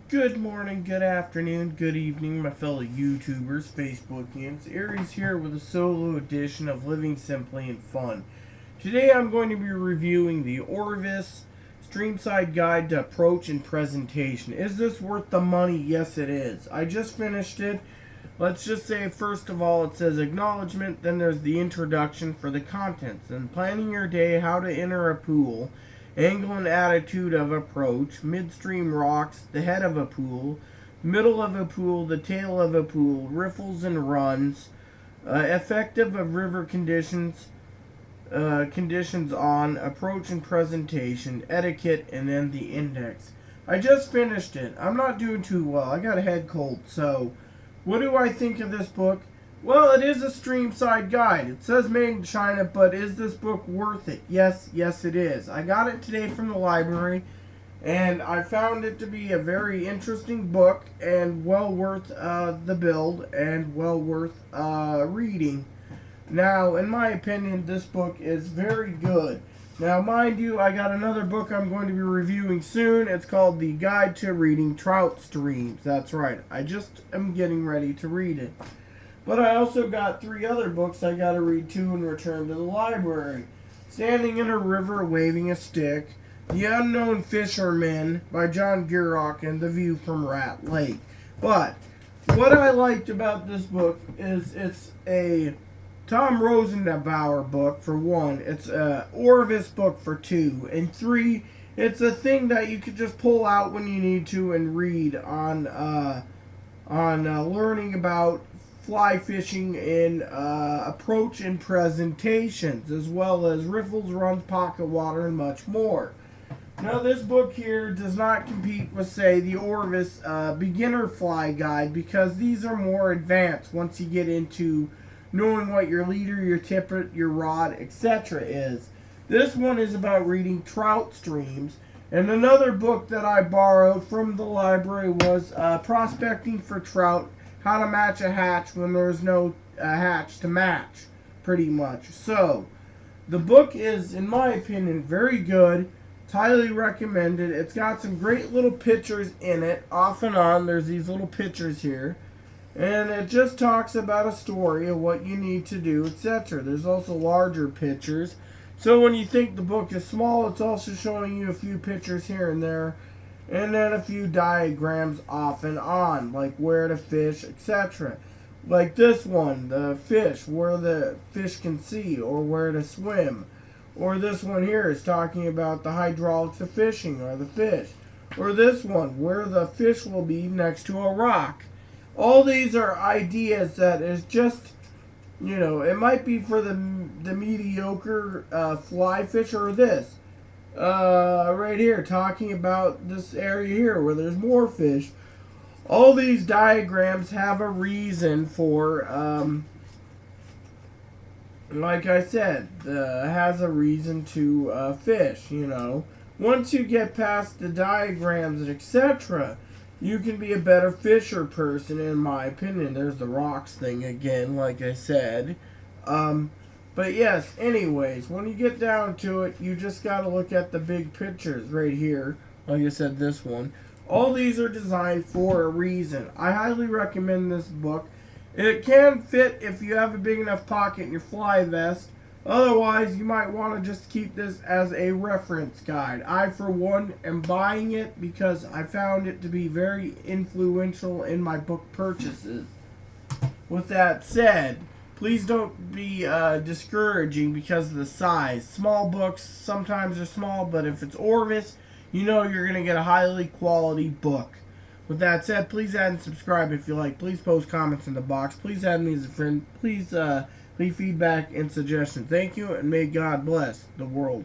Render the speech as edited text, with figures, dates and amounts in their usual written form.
Good morning, good afternoon, good evening, my fellow YouTubers, Facebookians. Aries here with a solo edition of Living Simply and Fun. Today I'm going to be reviewing the Orvis Streamside Guide to Approach and Presentation. Is this worth the money? Yes, it is. I just finished it. Let's just say, first of all, it says acknowledgement, then there's the introduction for the contents. And planning your day, how to enter a pool, angle and attitude of approach, midstream rocks, the head of a pool, middle of a pool, the tail of a pool, riffles and runs, effective of river conditions, conditions on, approach and presentation, etiquette, and then the index. I just finished it. I'm not doing too well. I got a head cold, so what do I think of this book? Well, it is a Streamside guide. It says made in China, but is this book worth it? Yes, it is. I got it today from the library, and I found it to be a very interesting book and well worth the build and well worth reading. Now, in my opinion, this book is very good. Now, mind you, I got another book I'm going to be reviewing soon. It's called The Guide to Reading Trout Streams. That's right. I just am getting ready to read it. But I also got 3 other books I got to read too and return to the library. Standing in a River Waving a Stick, The Unknown Fisherman by John Gierach, and The View from Rat Lake. But what I liked about this book is it's a Tom Rosenbauer book for 1. It's a Orvis book for 2. And 3, it's a thing that you could just pull out when you need to and read on learning about fly fishing in approach and presentations, as well as riffles, runs, pocket water, and much more. Now, this book here does not compete with, say, the Orvis beginner fly guide, because these are more advanced once you get into knowing what your leader, your tippet, your rod, etc. is. This one is about reading trout streams. And another book that I borrowed from the library was Prospecting for Trout, How to Match a Hatch When There's No Hatch to Match, pretty much. So, the book is, in my opinion, very good. It's highly recommended. It's got some great little pictures in it. Off and on, there's these little pictures here. And it just talks about a story of what you need to do, etc. There's also larger pictures. So when you think the book is small, it's also showing you a few pictures here and there. And then a few diagrams off and on, like where to fish, etc. Like this one, the fish, where the fish can see, or where to swim. Or this one here is talking about the hydraulics of fishing, or the fish. Or this one, where the fish will be next to a rock. All these are ideas that is just, you know, it might be for the mediocre fly fisher, or this. Right here, talking about this area here where there's more fish. All these diagrams have a reason for, like I said, has a reason to fish, you know. Once you get past the diagrams and etc., you can be a better fisher person, in my opinion. There's the rocks thing again, like I said. But yes, anyways, when you get down to it, you just got to look at the big pictures right here. Like I said, this one. All these are designed for a reason. I highly recommend this book. It can fit if you have a big enough pocket in your fly vest. Otherwise, you might want to just keep this as a reference guide. I, for one, am buying it because I found it to be very influential in my book purchases. With that said, please don't be discouraging because of the size. Small books sometimes are small, but if it's Orvis, you know you're going to get a highly quality book. With that said, please add and subscribe if you like. Please post comments in the box. Please add me as a friend. Please leave feedback and suggestions. Thank you, and may God bless the world.